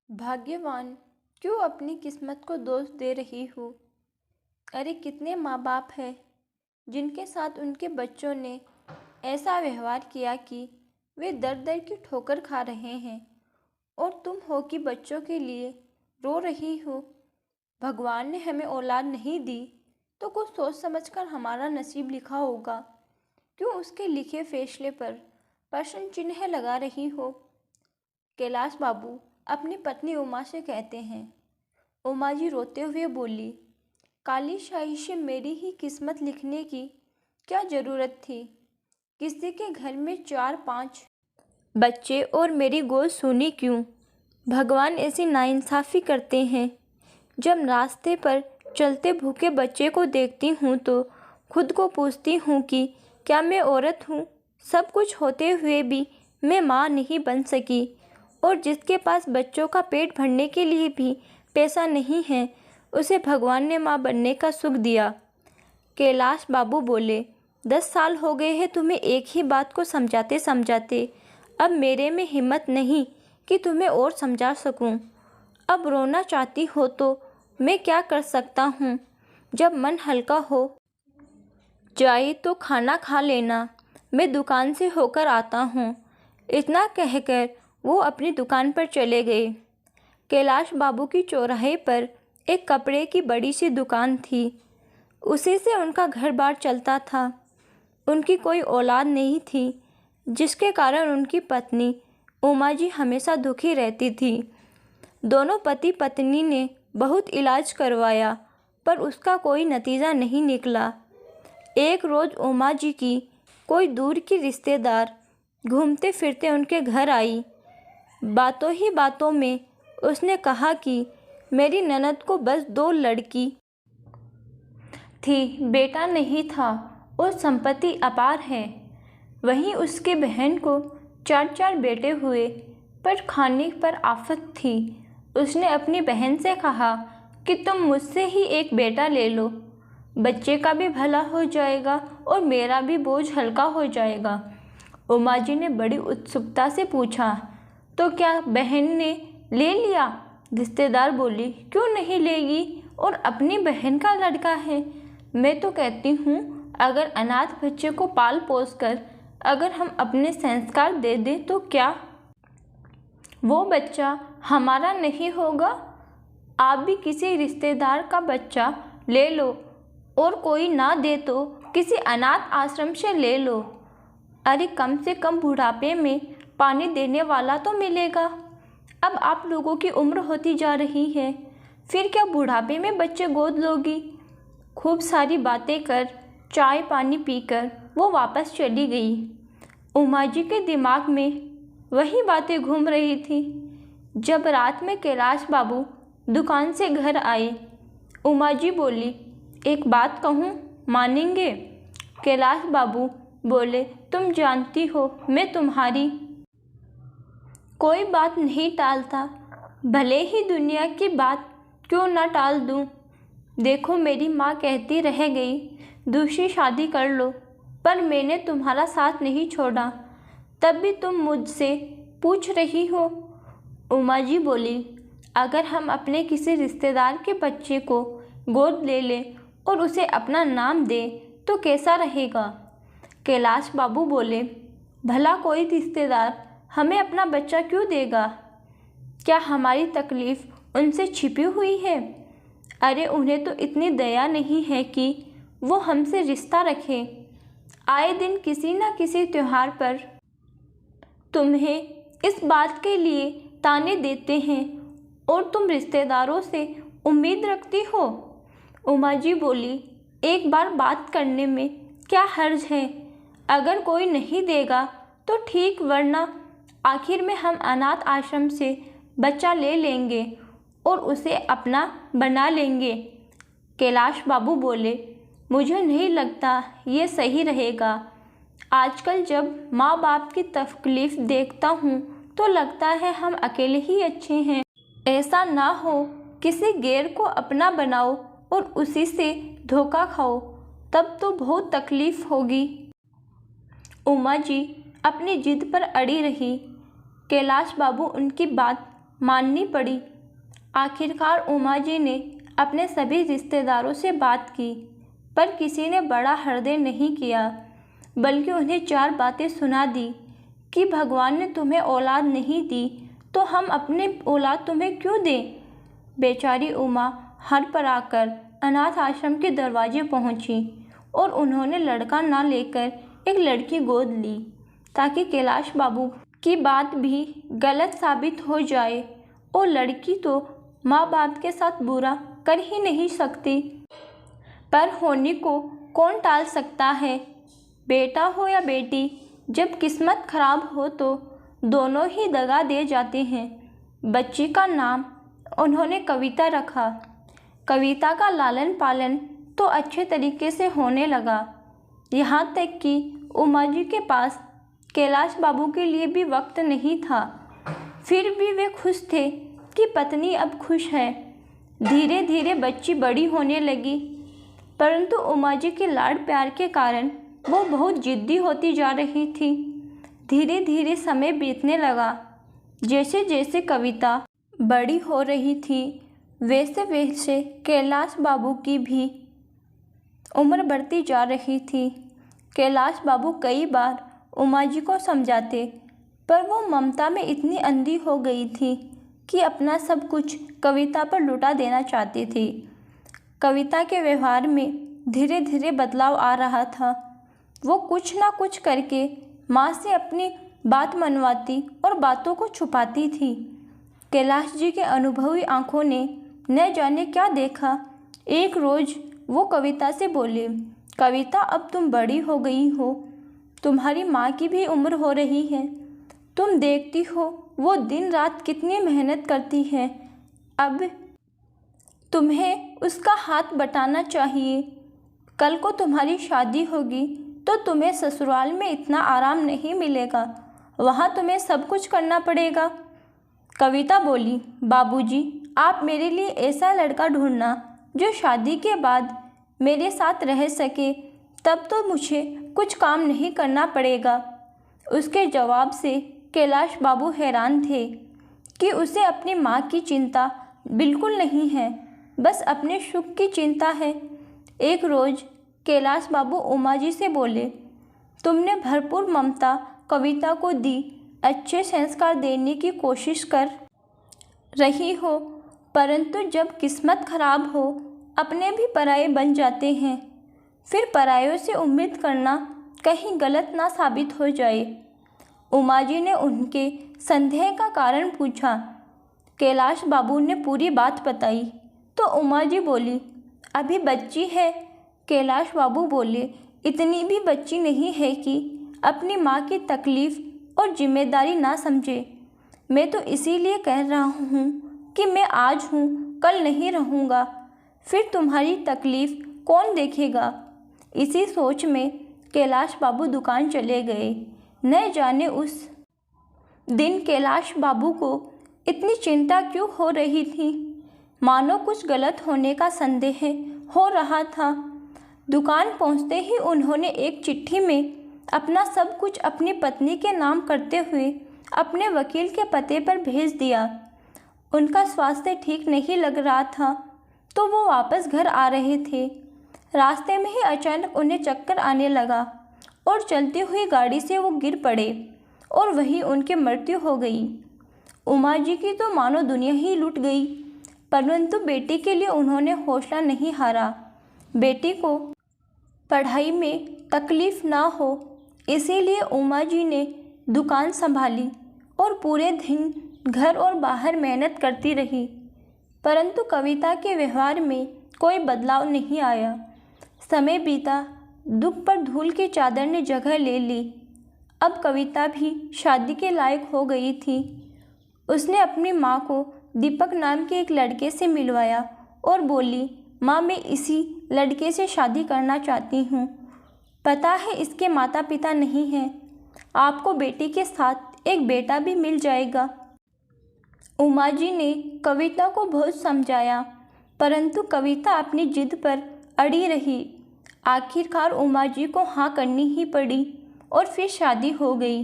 भाग्यवान क्यों अपनी किस्मत को दोष दे रही हो। अरे कितने माँ बाप हैं जिनके साथ उनके बच्चों ने ऐसा व्यवहार किया कि वे दर दर की ठोकर खा रहे हैं और तुम हो कि बच्चों के लिए रो रही हो। भगवान ने हमें औलाद नहीं दी तो कुछ सोच समझकर हमारा नसीब लिखा होगा, क्यों उसके लिखे फैसले पर प्रश्न चिन्ह लगा रही हो। कैलाश बाबू अपनी पत्नी उमा से कहते हैं। उमा जी रोते हुए बोली, काली शाही से मेरी ही किस्मत लिखने की क्या ज़रूरत थी। किसी के घर में 4-5 बच्चे और मेरी गोद सूनी क्यों। भगवान ऐसी नाइंसाफ़ी करते हैं। जब रास्ते पर चलते भूखे बच्चे को देखती हूँ तो खुद को पूछती हूँ कि क्या मैं औरत हूँ। सब कुछ होते हुए भी मैं माँ नहीं बन सकी, और जिसके पास बच्चों का पेट भरने के लिए भी पैसा नहीं है, उसे भगवान ने माँ बनने का सुख दिया। कैलाश बाबू बोले, 10 साल हो गए हैं तुम्हें एक ही बात को समझाते समझाते। अब मेरे में हिम्मत नहीं कि तुम्हें और समझा सकूं। अब रोना चाहती हो तो मैं क्या कर सकता हूँ। जब मन हल्का हो जाए तो खाना खा लेना, मैं दुकान से होकर आता हूँ। इतना कहकर वो अपनी दुकान पर चले गए। कैलाश बाबू की चौराहे पर एक कपड़े की बड़ी सी दुकान थी। उसी से उनका घर बार चलता था। उनकी कोई औलाद नहीं थी, जिसके कारण उनकी पत्नी उमा जी हमेशा दुखी रहती थी। दोनों पति पत्नी ने बहुत इलाज करवाया, पर उसका कोई नतीजा नहीं निकला। एक रोज़ उमा जी की कोई दूर की रिश्तेदार घूमते फिरते उनके घर आई। बातों ही बातों में उसने कहा कि मेरी ननद को बस 2 लड़की थी, बेटा नहीं था और संपत्ति अपार है। वहीं उसके बहन को 4-4 बेटे हुए, पर खाने पर आफत थी। उसने अपनी बहन से कहा कि तुम मुझसे ही एक बेटा ले लो, बच्चे का भी भला हो जाएगा और मेरा भी बोझ हल्का हो जाएगा। उमा जी ने बड़ी उत्सुकता से पूछा, तो क्या बहन ने ले लिया। रिश्तेदार बोली, क्यों नहीं लेगी, और अपनी बहन का लड़का है। मैं तो कहती हूँ अगर अनाथ बच्चे को पाल पोस कर अगर हम अपने संस्कार दे दें तो क्या वो बच्चा हमारा नहीं होगा। आप भी किसी रिश्तेदार का बच्चा ले लो, और कोई ना दे तो किसी अनाथ आश्रम से ले लो। अरे कम से कम बुढ़ापे में पानी देने वाला तो मिलेगा। अब आप लोगों की उम्र होती जा रही है, फिर क्या बुढ़ापे में बच्चे गोद लोगी। खूब सारी बातें कर चाय पानी पीकर वो वापस चली गई। उमा जी के दिमाग में वही बातें घूम रही थी। जब रात में कैलाश बाबू दुकान से घर आए, उमा जी बोली, एक बात कहूँ, मानेंगे। कैलाश बाबू बोले, तुम जानती हो मैं तुम्हारी कोई बात नहीं टालता, भले ही दुनिया की बात क्यों ना टाल दूँ। देखो मेरी माँ कहती रह गई दूसरी शादी कर लो, पर मैंने तुम्हारा साथ नहीं छोड़ा, तब भी तुम मुझसे पूछ रही हो। उमा जी बोली, अगर हम अपने किसी रिश्तेदार के बच्चे को गोद ले लें और उसे अपना नाम दें तो कैसा रहेगा। कैलाश बाबू बोले, भला कोई रिश्तेदार हमें अपना बच्चा क्यों देगा। क्या हमारी तकलीफ़ उनसे छिपी हुई है। अरे उन्हें तो इतनी दया नहीं है कि वो हमसे रिश्ता रखें। आए दिन किसी न किसी त्योहार पर तुम्हें इस बात के लिए ताने देते हैं और तुम रिश्तेदारों से उम्मीद रखती हो। उमा जी बोली, एक बार बात करने में क्या हर्ज है। अगर कोई नहीं देगा तो ठीक, वरना आखिर में हम अनाथ आश्रम से बच्चा ले लेंगे और उसे अपना बना लेंगे। कैलाश बाबू बोले, मुझे नहीं लगता ये सही रहेगा। आजकल जब माँ बाप की तकलीफ़ देखता हूँ तो लगता है हम अकेले ही अच्छे हैं। ऐसा ना हो किसी गैर को अपना बनाओ और उसी से धोखा खाओ, तब तो बहुत तकलीफ़ होगी। उमा जी अपनी जिद पर अड़ी रही। कैलाश बाबू उनकी बात माननी पड़ी। आखिरकार उमा जी ने अपने सभी रिश्तेदारों से बात की, पर किसी ने बड़ा हृदय नहीं किया, बल्कि उन्हें 4 बातें सुना दी कि भगवान ने तुम्हें औलाद नहीं दी तो हम अपने औलाद तुम्हें क्यों दें। बेचारी उमा हर पर आकर अनाथ आश्रम के दरवाजे पहुंची और उन्होंने लड़का ना लेकर एक लड़की गोद ली, ताकि कैलाश बाबू की बात भी गलत साबित हो जाए। और लड़की तो माँ बाप के साथ बुरा कर ही नहीं सकती, पर होने को कौन टाल सकता है। बेटा हो या बेटी, जब किस्मत खराब हो तो दोनों ही दगा दे जाते हैं। बच्ची का नाम उन्होंने कविता रखा। कविता का लालन पालन तो अच्छे तरीके से होने लगा, यहाँ तक कि उमा जी के पास कैलाश बाबू के लिए भी वक्त नहीं था। फिर भी वे खुश थे कि पत्नी अब खुश है। धीरे धीरे बच्ची बड़ी होने लगी, परंतु उमा जी के लाड प्यार के कारण वो बहुत जिद्दी होती जा रही थी। धीरे धीरे समय बीतने लगा। जैसे जैसे कविता बड़ी हो रही थी, वैसे वैसे कैलाश बाबू की भी उम्र बढ़ती जा रही थी। कैलाश बाबू कई बार उमा जी को समझाते, पर वो ममता में इतनी अंधी हो गई थी कि अपना सब कुछ कविता पर लुटा देना चाहती थी। कविता के व्यवहार में धीरे धीरे बदलाव आ रहा था। वो कुछ ना कुछ करके माँ से अपनी बात मनवाती और बातों को छुपाती थी। कैलाश जी के अनुभवी आंखों ने न जाने क्या देखा। एक रोज़ वो कविता से बोले, कविता अब तुम बड़ी हो गई हो, तुम्हारी माँ की भी उम्र हो रही है। तुम देखती हो वो दिन रात कितनी मेहनत करती है। अब तुम्हें उसका हाथ बटाना चाहिए। कल को तुम्हारी शादी होगी तो तुम्हें ससुराल में इतना आराम नहीं मिलेगा, वहाँ तुम्हें सब कुछ करना पड़ेगा। कविता बोली, बाबूजी, आप मेरे लिए ऐसा लड़का ढूंढना जो शादी के बाद मेरे साथ रह सके, तब तो मुझे कुछ काम नहीं करना पड़ेगा। उसके जवाब से कैलाश बाबू हैरान थे कि उसे अपनी माँ की चिंता बिल्कुल नहीं है, बस अपने सुख की चिंता है। एक रोज़ कैलाश बाबू उमा जी से बोले, तुमने भरपूर ममता कविता को दी, अच्छे संस्कार देने की कोशिश कर रही हो, परंतु जब किस्मत खराब हो अपने भी पराये बन जाते हैं। फिर परायों से उम्मीद करना कहीं गलत ना साबित हो जाए। उमा जी ने उनके संदेह का कारण पूछा। कैलाश बाबू ने पूरी बात बताई तो उमा जी बोली, अभी बच्ची है। कैलाश बाबू बोले, इतनी भी बच्ची नहीं है कि अपनी माँ की तकलीफ़ और जिम्मेदारी ना समझे। मैं तो इसीलिए कह रहा हूँ कि मैं आज हूँ, कल नहीं रहूँगा, फिर तुम्हारी तकलीफ़ कौन देखेगा। इसी सोच में कैलाश बाबू दुकान चले गए। न जाने उस दिन कैलाश बाबू को इतनी चिंता क्यों हो रही थी, मानो कुछ गलत होने का संदेह हो रहा था। दुकान पहुंचते ही उन्होंने एक चिट्ठी में अपना सब कुछ अपनी पत्नी के नाम करते हुए अपने वकील के पते पर भेज दिया। उनका स्वास्थ्य ठीक नहीं लग रहा था तो वो वापस घर आ रहे थे। रास्ते में ही अचानक उन्हें चक्कर आने लगा और चलती हुई गाड़ी से वो गिर पड़े और वहीं उनकी मृत्यु हो गई। उमा जी की तो मानो दुनिया ही लूट गई, परंतु बेटी के लिए उन्होंने हौसला नहीं हारा। बेटी को पढ़ाई में तकलीफ़ ना हो, इसीलिए उमा जी ने दुकान संभाली और पूरे दिन घर और बाहर मेहनत करती रही, परंतु कविता के व्यवहार में कोई बदलाव नहीं आया। समय बीता, दुख पर धूल की चादर ने जगह ले ली। अब कविता भी शादी के लायक हो गई थी। उसने अपनी माँ को दीपक नाम के एक लड़के से मिलवाया और बोली, माँ, मैं इसी लड़के से शादी करना चाहती हूँ। पता है इसके माता पिता नहीं हैं, आपको बेटी के साथ एक बेटा भी मिल जाएगा। उमा जी ने कविता को बहुत समझाया, परंतु कविता अपनी जिद पर अड़ी रही। आखिरकार उमा जी को हाँ करनी ही पड़ी और फिर शादी हो गई।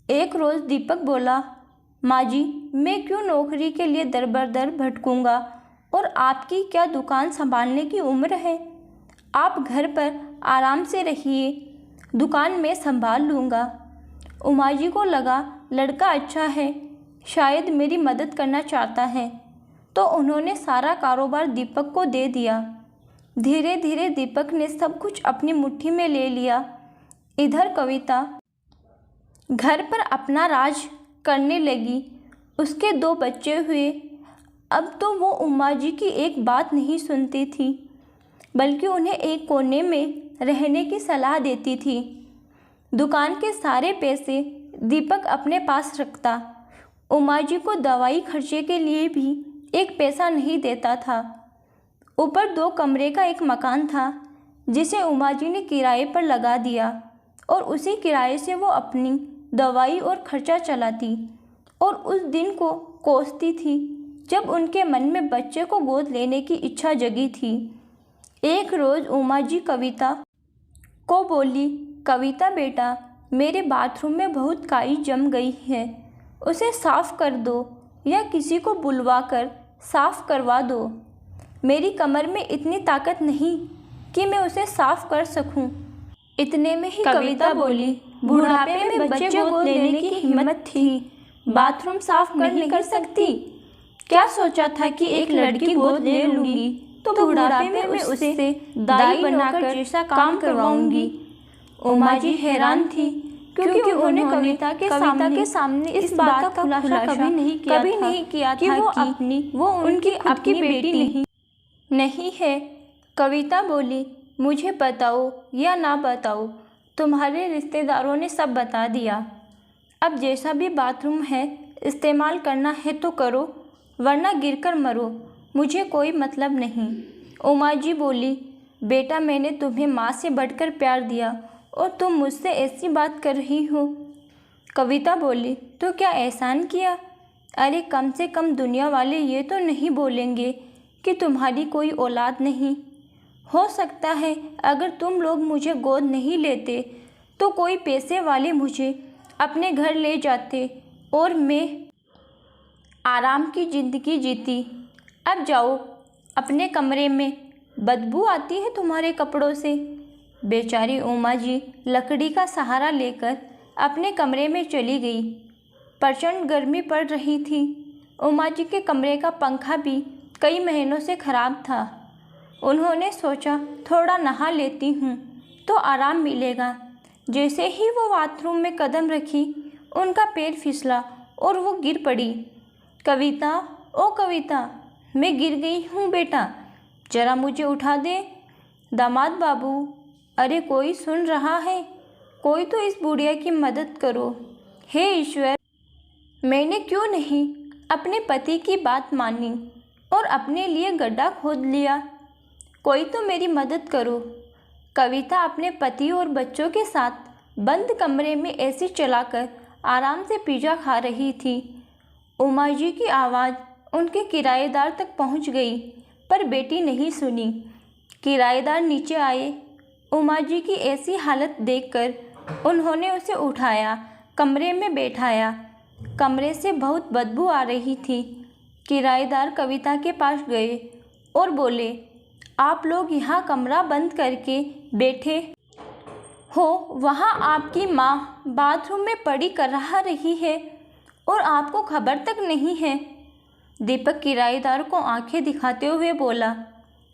एक रोज़ दीपक बोला, माँ जी, मैं क्यों नौकरी के लिए दर बर दर भटकूंगा, और आपकी क्या दुकान संभालने की उम्र है। आप घर पर आराम से रहिए, दुकान मैं संभाल लूँगा। उमा जी को लगा लड़का अच्छा है, शायद मेरी मदद करना चाहता है, तो उन्होंने सारा कारोबार दीपक को दे दिया। धीरे धीरे दीपक ने सब कुछ अपनी मुट्ठी में ले लिया। इधर कविता घर पर अपना राज करने लगी। उसके 2 बच्चे हुए। अब तो वो उमा जी की एक बात नहीं सुनती थी, बल्कि उन्हें एक कोने में रहने की सलाह देती थी। दुकान के सारे पैसे दीपक अपने पास रखता। उमा जी को दवाई खर्चे के लिए भी एक पैसा नहीं देता था। ऊपर 2 कमरे का एक मकान था, जिसे उमा जी ने किराए पर लगा दिया, और उसी किराए से वो अपनी दवाई और खर्चा चलाती, और उस दिन को कोसती थी जब उनके मन में बच्चे को गोद लेने की इच्छा जगी थी। एक रोज़ उमा जी कविता को बोली, कविता बेटा, मेरे बाथरूम में बहुत काई जम गई है, उसे साफ़ कर दो या किसी को बुलवा कर साफ़ करवा दो। मेरी कमर में इतनी ताकत नहीं कि मैं उसे साफ़ कर सकूं। इतने में ही कविता बोली, बुढ़ापे में बच्चे गोद लेने की हिम्मत थी, बाथरूम साफ नहीं कर सकती। क्या सोचा था कि एक लड़की गोद ले लूंगी तो बुढ़ापे में मैं उससे दाई बनाकर जैसा काम करवाऊंगी। उमा जी हैरान थी, क्योंकि उन्होंने कविता के सामने इस बात का खुलासा कभी नहीं किया था कि वो उनकी आपकी बेटी नहीं है। कविता बोली, मुझे बताओ या ना बताओ, तुम्हारे रिश्तेदारों ने सब बता दिया। अब जैसा भी बाथरूम है इस्तेमाल करना है तो करो, वरना गिरकर मरो, मुझे कोई मतलब नहीं। उमा जी बोली, बेटा, मैंने तुम्हें माँ से बढ़कर प्यार दिया और तुम मुझसे ऐसी बात कर रही हो। कविता बोली, तो क्या एहसान किया? अरे कम से कम दुनिया वाले ये तो नहीं बोलेंगे कि तुम्हारी कोई औलाद नहीं। हो सकता है अगर तुम लोग मुझे गोद नहीं लेते तो कोई पैसे वाले मुझे अपने घर ले जाते और मैं आराम की ज़िंदगी जीती। अब जाओ अपने कमरे में, बदबू आती है तुम्हारे कपड़ों से। बेचारी उमा जी लकड़ी का सहारा लेकर अपने कमरे में चली गई। प्रचंड गर्मी पड़ रही थी। उमा जी के कमरे का पंखा भी कई महीनों से ख़राब था। उन्होंने सोचा थोड़ा नहा लेती हूँ तो आराम मिलेगा। जैसे ही वो बाथरूम में कदम रखी, उनका पैर फिसला और वो गिर पड़ी। कविता, ओ कविता, मैं गिर गई हूँ बेटा, जरा मुझे उठा दे। दामाद बाबू, अरे कोई सुन रहा है? कोई तो इस बुढ़िया की मदद करो। हे ईश्वर, मैंने क्यों नहीं अपने पति की बात मानी और अपने लिए गड्ढा खोद लिया। कोई तो मेरी मदद करो। कविता अपने पति और बच्चों के साथ बंद कमरे में एसी चलाकर आराम से पिज़्ज़ा खा रही थी। उमा जी की आवाज़ उनके किराएदार तक पहुंच गई, पर बेटी नहीं सुनी। किराएदार नीचे आए। उमा जी की ऐसी हालत देखकर उन्होंने उसे उठाया, कमरे में बैठाया। कमरे से बहुत बदबू आ रही थी। किराएदार कविता के पास गए और बोले, आप लोग यहाँ कमरा बंद करके बैठे हो, वहाँ आपकी माँ बाथरूम में पड़ी कर रही है और आपको खबर तक नहीं है। दीपक किराएदार को आंखें दिखाते हुए बोला,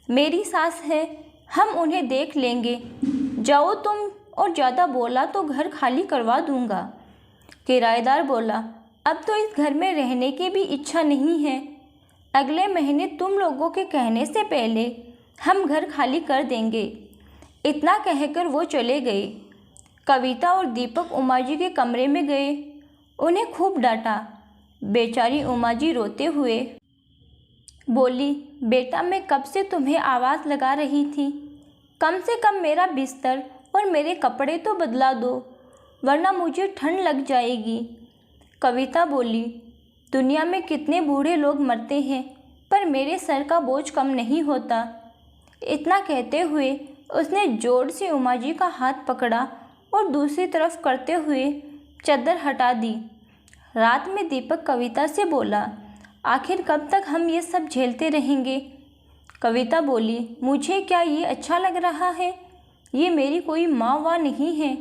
मेरी सास है, हम उन्हें देख लेंगे, जाओ तुम, और ज़्यादा बोला तो घर खाली करवा दूंगा। किराएदार बोला, अब तो इस घर में रहने की भी इच्छा नहीं है। अगले महीने तुम लोगों के कहने से पहले हम घर खाली कर देंगे। इतना कहकर वो चले गए। कविता और दीपक उमा जी के कमरे में गए। उन्हें खूब डांटा। बेचारी उमा जी रोते हुए बोली, बेटा, मैं कब से तुम्हें आवाज़ लगा रही थी, कम से कम मेरा बिस्तर और मेरे कपड़े तो बदला दो, वरना मुझे ठंड लग जाएगी। कविता बोली, दुनिया में कितने बूढ़े लोग मरते हैं, पर मेरे सर का बोझ कम नहीं होता। इतना कहते हुए उसने जोर से उमा जी का हाथ पकड़ा और दूसरी तरफ करते हुए चद्दर हटा दी। रात में दीपक कविता से बोला, आखिर कब तक हम ये सब झेलते रहेंगे? कविता बोली, मुझे क्या ये अच्छा लग रहा है? ये मेरी कोई माँ वा नहीं है।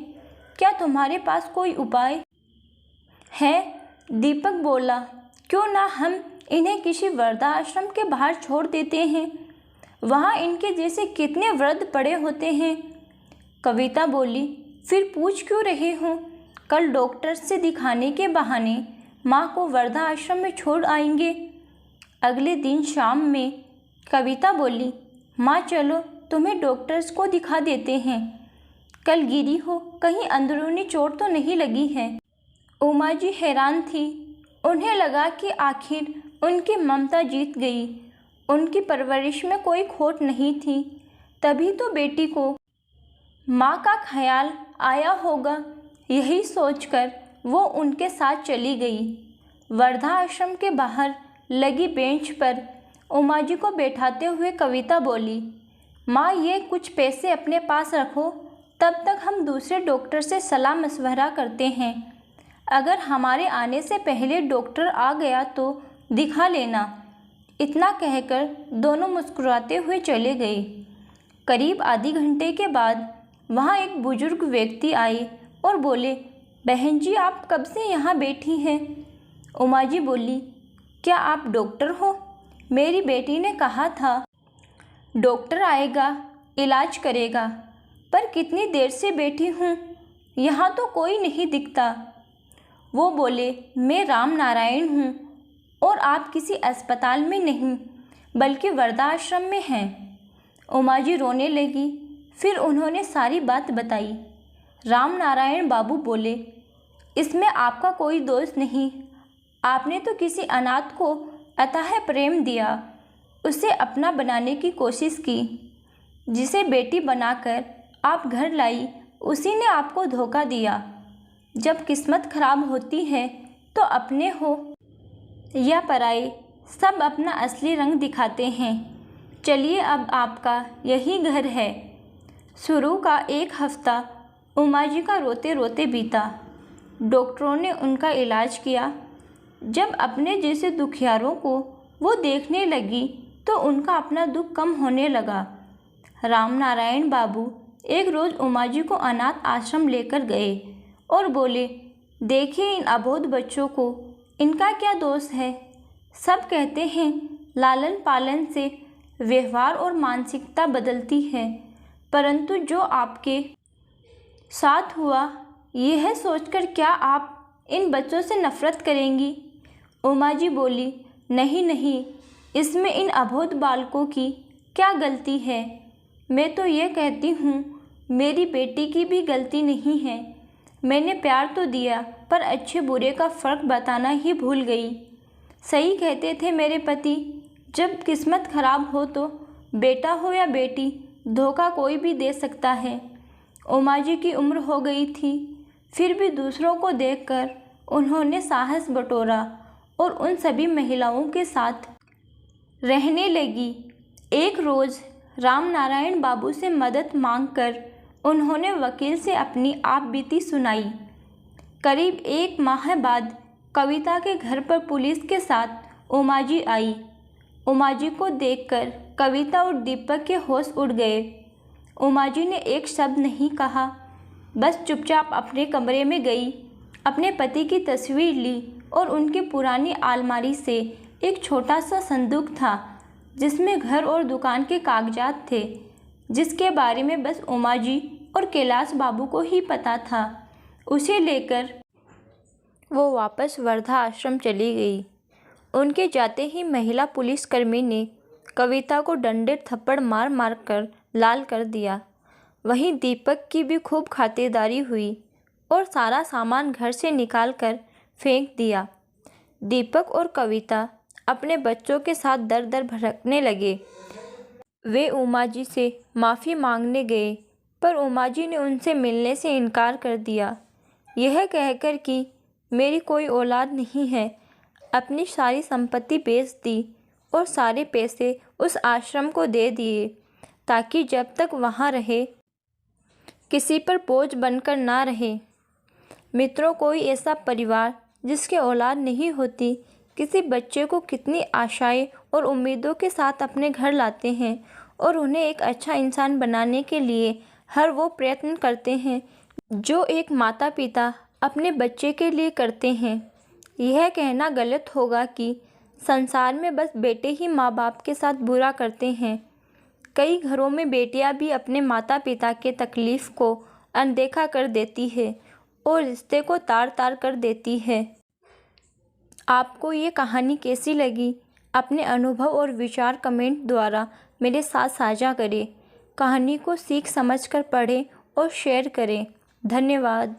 क्या तुम्हारे पास कोई उपाय है? दीपक बोला, क्यों ना हम इन्हें किसी वृद्धाश्रम के बाहर छोड़ देते हैं। वहाँ इनके जैसे कितने वृद्ध पड़े होते हैं। कविता बोली, फिर पूछ क्यों रहे हो? कल डॉक्टर से दिखाने के बहाने माँ को वृद्धाश्रम में छोड़ आएंगे। अगले दिन शाम में कविता बोली, माँ चलो तुम्हें डॉक्टर्स को दिखा देते हैं। कल गिरी हो, कहीं अंदरूनी चोट तो नहीं लगी है? उमा जी हैरान थी। उन्हें लगा कि आखिर उनकी ममता जीत गई। उनकी परवरिश में कोई खोट नहीं थी। तभी तो बेटी को माँ का ख्याल आया होगा। यही सोचकर वो उनके साथ चली गई। वृद्धाश्रम के बाहर लगी बेंच पर उमा जी को बैठाते हुए कविता बोली, माँ ये कुछ पैसे अपने पास रखो, तब तक हम दूसरे डॉक्टर से सलाह मशवरा करते हैं। अगर हमारे आने से पहले डॉक्टर आ गया तो दिखा लेना। इतना कहकर दोनों मुस्कुराते हुए चले गए। करीब आधे घंटे के बाद वहाँ एक बुजुर्ग व्यक्ति आए और बोले, बहन जी आप कब से यहाँ बैठी हैं? उमा जी बोली, क्या आप डॉक्टर हो? मेरी बेटी ने कहा था डॉक्टर आएगा, इलाज करेगा, पर कितनी देर से बैठी हूँ, यहाँ तो कोई नहीं दिखता। वो बोले, मैं राम नारायण हूँ और आप किसी अस्पताल में नहीं बल्कि वृद्धाश्रम में हैं। उमा जी रोने लगी। फिर उन्होंने सारी बात बताई। राम नारायण बाबू बोले, इसमें आपका कोई दोष नहीं। आपने तो किसी अनाथ को अथाह प्रेम दिया, उसे अपना बनाने की कोशिश की। जिसे बेटी बनाकर आप घर लाई, उसी ने आपको धोखा दिया। जब किस्मत खराब होती है तो अपने हो या पराए, सब अपना असली रंग दिखाते हैं। चलिए अब आपका यही घर है। शुरू का एक हफ्ता उमा जी का रोते रोते बीता। डॉक्टरों ने उनका इलाज किया। जब अपने जैसे दुखियारों को वो देखने लगी तो उनका अपना दुख कम होने लगा। राम नारायण बाबू एक रोज़ उमा जी को अनाथ आश्रम लेकर गए और बोले, देखिए इन अबोध बच्चों को, इनका क्या दोष है? सब कहते हैं लालन पालन से व्यवहार और मानसिकता बदलती है, परंतु जो आपके साथ हुआ, यह सोचकर क्या आप इन बच्चों से नफरत करेंगी? उमा जी बोली, नहीं नहीं, इसमें इन अबोध बालकों की क्या गलती है? मैं तो ये कहती हूँ, मेरी बेटी की भी गलती नहीं है। मैंने प्यार तो दिया, पर अच्छे बुरे का फ़र्क बताना ही भूल गई। सही कहते थे मेरे पति, जब किस्मत खराब हो तो बेटा हो या बेटी, धोखा कोई भी दे सकता है। उमा जी की उम्र हो गई थी, फिर भी दूसरों को देखकर उन्होंने साहस बटोरा और उन सभी महिलाओं के साथ रहने लगी। एक रोज़ राम नारायण बाबू से मदद मांगकर उन्होंने वकील से अपनी आपबीती सुनाई। करीब 1 माह बाद कविता के घर पर पुलिस के साथ उमा जी आई। उमा जी को देखकर कविता और दीपक के होश उड़ गए। उमा जी ने एक शब्द नहीं कहा, बस चुपचाप अपने कमरे में गई, अपने पति की तस्वीर ली और उनकी पुरानी अलमारी से एक छोटा सा संदूक था जिसमें घर और दुकान के कागजात थे, जिसके बारे में बस उमा जी और कैलाश बाबू को ही पता था। उसे लेकर वो वापस वर्धा आश्रम चली गई। उनके जाते ही महिला पुलिसकर्मी ने कविता को डंडे थप्पड़ मार मार कर लाल कर दिया। वहीं दीपक की भी खूब खातिरदारी हुई और सारा सामान घर से निकाल कर फेंक दिया। दीपक और कविता अपने बच्चों के साथ दर दर भटकने लगे। वे उमा जी से माफ़ी मांगने गए, पर उमा जी ने उनसे मिलने से इनकार कर दिया, यह कहकर कि मेरी कोई औलाद नहीं है। अपनी सारी संपत्ति बेच दी और सारे पैसे उस आश्रम को दे दिए ताकि जब तक वहाँ रहे किसी पर बोझ बनकर ना रहे। मित्रों, कोई ऐसा परिवार जिसके औलाद नहीं होती, किसी बच्चे को कितनी आशाएं और उम्मीदों के साथ अपने घर लाते हैं और उन्हें एक अच्छा इंसान बनाने के लिए हर वो प्रयत्न करते हैं जो एक माता पिता अपने बच्चे के लिए करते हैं। यह कहना गलत होगा कि संसार में बस बेटे ही माँ बाप के साथ बुरा करते हैं। कई घरों में बेटियां भी अपने माता पिता के तकलीफ़ को अनदेखा कर देती है और रिश्ते को तार तार कर देती है। आपको ये कहानी कैसी लगी? अपने अनुभव और विचार कमेंट द्वारा मेरे साथ साझा करें। कहानी को सीख समझकर पढ़ें और शेयर करें। धन्यवाद।